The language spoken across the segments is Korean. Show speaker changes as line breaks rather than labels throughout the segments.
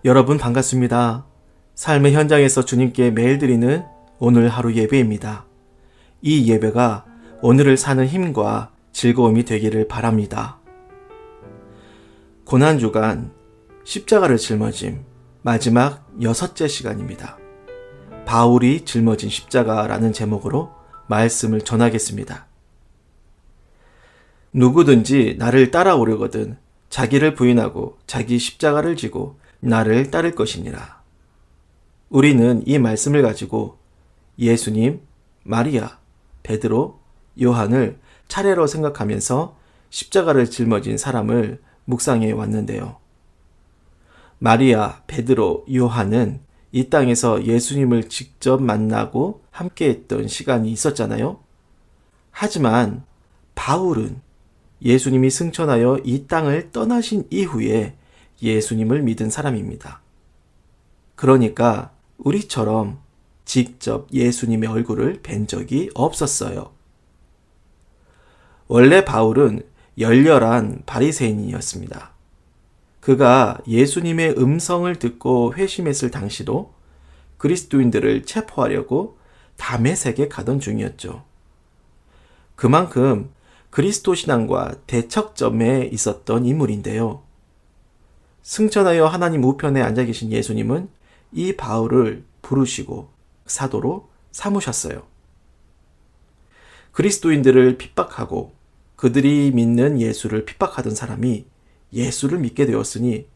여러분 반갑습니다. 삶의 현장에서 주님께 매일 드리는 오늘 하루 예배입니다. 이 예배가 오늘을 사는 힘과 즐거움이 되기를 바랍니다. 고난주간 십자가를 짊어짐 마지막 6째 시간입니다. 바울이 짊어진 십자가라는 제목으로 말씀을 전하겠습니다. 누구든지 나를 따라오려거든 자기를 부인하고 자기 십자가를 지고 나를 따를 것이니라. 우리는 이 말씀을 가지고 예수님, 마리아, 베드로, 요한을 차례로 생각하면서 십자가를 짊어진 사람을 묵상해 왔는데요. 마리아, 베드로, 요한은 이 땅에서 예수님을 직접 만나고 함께했던 시간이 있었잖아요. 하지만 바울은 예수님이 승천하여 이 땅을 떠나신 이후에 예수님을 믿은 사람입니다. 그러니까 우리처럼 직접 예수님의 얼굴을 뵌 적이 없었어요. 원래 바울은 열렬한 바리새인이었습니다. 그가 예수님의 음성을 듣고 회심했을 당시도 그리스도인들을 체포하려고 다메섹에 가던 중이었죠. 그만큼 그리스도 신앙과 대척점에 있었던 인물인데요. 승천하여 하나님 우편에 앉아 계신 예수님은 이 바울을 부르시고 사도로 삼으셨어요. 그리스도인들을 핍박하고 그들이 믿는 예수를 핍박하던 사람이 예수를 믿게 되었으니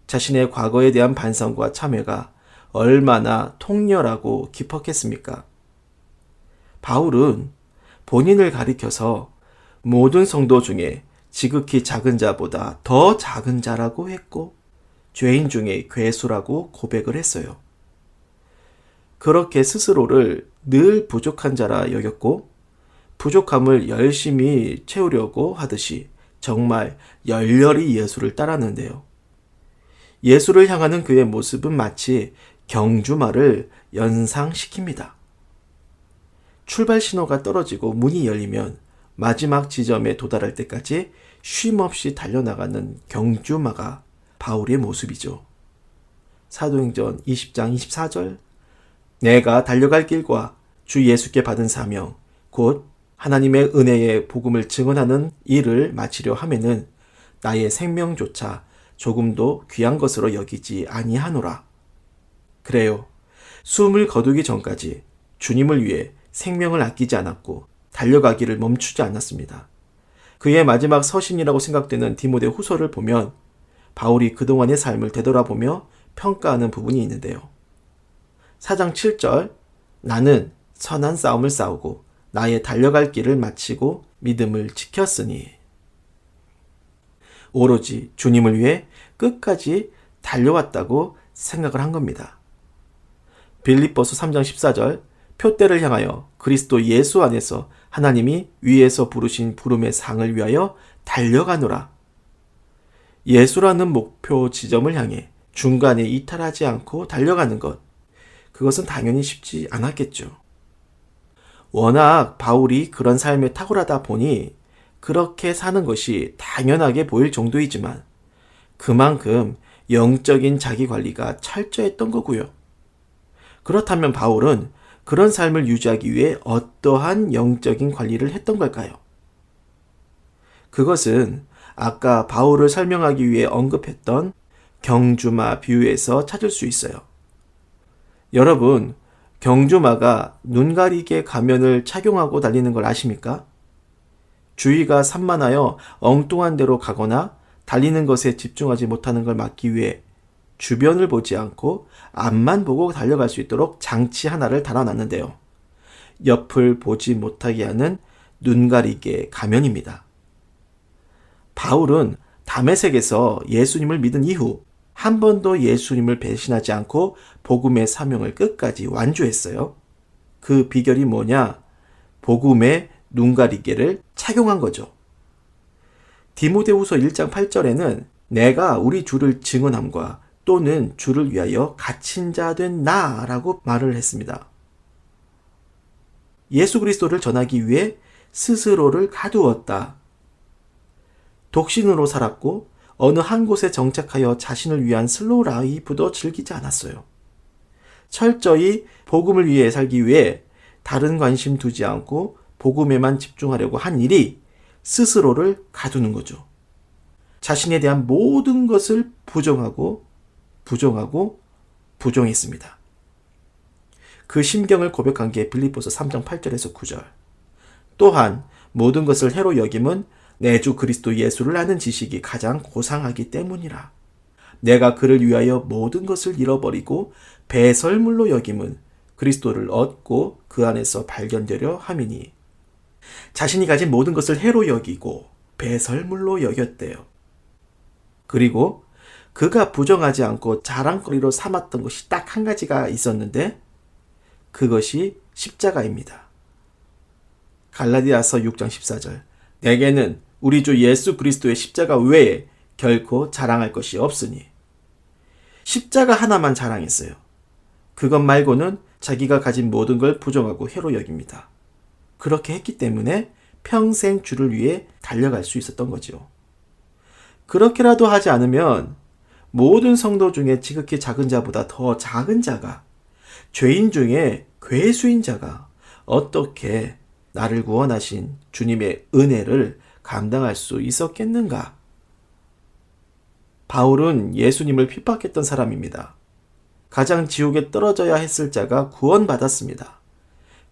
자신의 과거에 대한 반성과 참회가 얼마나 통렬하고 깊었겠습니까? 바울은 본인을 가리켜서 모든 성도 중에 지극히 작은 자보다 더 작은 자라고 했고 죄인 중에 괴수라고 고백을 했어요. 그렇게 스스로를 늘 부족한 자라 여겼고 부족함을 열심히 채우려고 하듯이 정말 열렬히 예수를 따랐는데요. 예수를 향하는 그의 모습은 마치 경주마를 연상시킵니다. 출발 신호가 떨어지고 문이 열리면 마지막 지점에 도달할 때까지 쉼없이 달려나가는 경주마가 바울의 모습이죠. 사도행전 20장 24절 내가 달려갈 길과 주 예수께 받은 사명 곧 하나님의 은혜의 복음을 증언하는 일을 마치려 하면은 나의 생명조차 조금도 귀한 것으로 여기지 아니하노라. 그래요. 숨을 거두기 전까지 주님을 위해 생명을 아끼지 않았고 달려가기를 멈추지 않았습니다. 그의 마지막 서신이라고 생각되는 디모데 후서를 보면 바울이 그동안의 삶을 되돌아보며 평가하는 부분이 있는데요. 4장 7절 나는 선한 싸움을 싸우고 나의 달려갈 길을 마치고 믿음을 지켰으니 오로지 주님을 위해 끝까지 달려왔다고 생각을 한 겁니다. 빌립보서 3장 14절 표대를 향하여 그리스도 예수 안에서 하나님이 위에서 부르신 부름의 상을 위하여 달려가노라. 예수라는 목표 지점을 향해 중간에 이탈하지 않고 달려가는 것, 그것은 당연히 쉽지 않았겠죠. 워낙 바울이 그런 삶에 탁월하다 보니 그렇게 사는 것이 당연하게 보일 정도이지만 그만큼 영적인 자기관리가 철저했던 거고요. 그렇다면 바울은 그런 삶을 유지하기 위해 어떠한 영적인 관리를 했던 걸까요? 그것은 아까 바울을 설명하기 위해 언급했던 경주마 비유에서 찾을 수 있어요. 여러분, 경주마가 눈가리개 가면을 착용하고 달리는 걸 아십니까? 주의가 산만하여 엉뚱한 데로 가거나 달리는 것에 집중하지 못하는 걸 막기 위해 주변을 보지 않고 앞만 보고 달려갈 수 있도록 장치 하나를 달아놨는데요. 옆을 보지 못하게 하는 눈가리개 가면입니다. 바울은 다메섹에서 예수님을 믿은 이후 한 번도 예수님을 배신하지 않고 복음의 사명을 끝까지 완주했어요. 그 비결이 뭐냐? 복음의 눈가리개를 착용한 거죠. 디모데후서 1장 8절에는 내가 우리 주를 증언함과 또는 주를 위하여 갇힌 자 된 나라고 말을 했습니다. 예수 그리스도를 전하기 위해 스스로를 가두었다. 독신으로 살았고 어느 한 곳에 정착하여 자신을 위한 슬로우 라이프도 즐기지 않았어요. 철저히 복음을 위해 살기 위해 다른 관심 두지 않고 복음에만 집중하려고 한 일이 스스로를 가두는 거죠. 자신에 대한 모든 것을 부정하고 부정했습니다. 그 심경을 고백한 게 빌립보서 3장 8절에서 9절. 또한 모든 것을 해로 여김은 내 주 그리스도 예수를 아는 지식이 가장 고상하기 때문이라. 내가 그를 위하여 모든 것을 잃어버리고 배설물로 여김은 그리스도를 얻고 그 안에서 발견되려 함이니. 자신이 가진 모든 것을 해로 여기고 배설물로 여겼대요. 그리고 그가 부정하지 않고 자랑거리로 삼았던 것이 딱 한 가지가 있었는데 그것이 십자가입니다. 갈라디아서 6장 14절. 내게는 우리 주 예수 그리스도의 십자가 외에 결코 자랑할 것이 없으니. 십자가 하나만 자랑했어요. 그것 말고는 자기가 가진 모든 걸 부정하고 해로 여깁니다. 그렇게 했기 때문에 평생 주를 위해 달려갈 수 있었던 거죠. 그렇게라도 하지 않으면 모든 성도 중에 지극히 작은 자보다 더 작은 자가, 죄인 중에 괴수인 자가 어떻게 나를 구원하신 주님의 은혜를 감당할 수 있었겠는가? 바울은 예수님을 핍박했던 사람입니다. 가장 지옥에 떨어져야 했을 자가 구원받았습니다.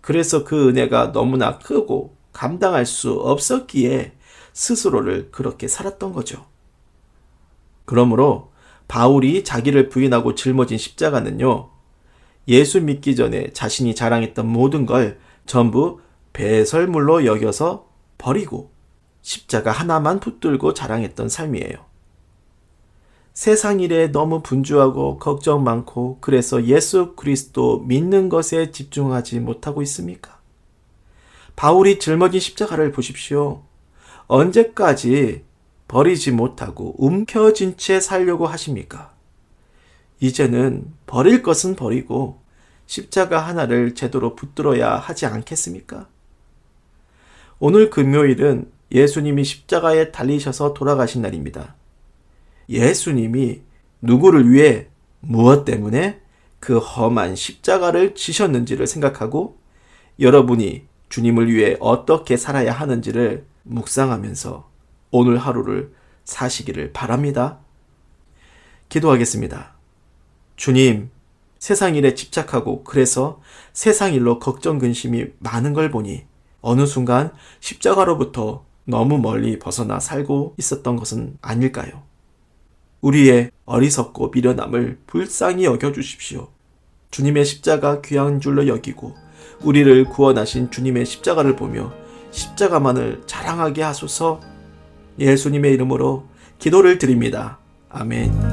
그래서 그 은혜가 너무나 크고 감당할 수 없었기에 스스로를 그렇게 살았던 거죠. 그러므로 바울이 자기를 부인하고 짊어진 십자가는요, 예수 믿기 전에 자신이 자랑했던 모든 걸 전부 배설물로 여겨서 버리고 십자가 하나만 붙들고 자랑했던 삶이에요. 세상 일에 너무 분주하고 걱정 많고 그래서 예수 그리스도 믿는 것에 집중하지 못하고 있습니까? 바울이 짊어진 십자가를 보십시오. 언제까지 버리지 못하고 움켜쥔 채 살려고 하십니까? 이제는 버릴 것은 버리고 십자가 하나를 제대로 붙들어야 하지 않겠습니까? 오늘 금요일은 예수님이 십자가에 달리셔서 돌아가신 날입니다. 예수님이 누구를 위해 무엇 때문에 그 험한 십자가를 지셨는지를 생각하고 여러분이 주님을 위해 어떻게 살아야 하는지를 묵상하면서 오늘 하루를 사시기를 바랍니다. 기도하겠습니다. 주님, 세상 일에 집착하고 그래서 세상 일로 걱정 근심이 많은 걸 보니 어느 순간 십자가로부터 너무 멀리 벗어나 살고 있었던 것은 아닐까요? 우리의 어리석고 미련함을 불쌍히 여겨주십시오. 주님의 십자가 귀한 줄로 여기고 우리를 구원하신 주님의 십자가를 보며 십자가만을 자랑하게 하소서. 예수님의 이름으로 기도를 드립니다. 아멘.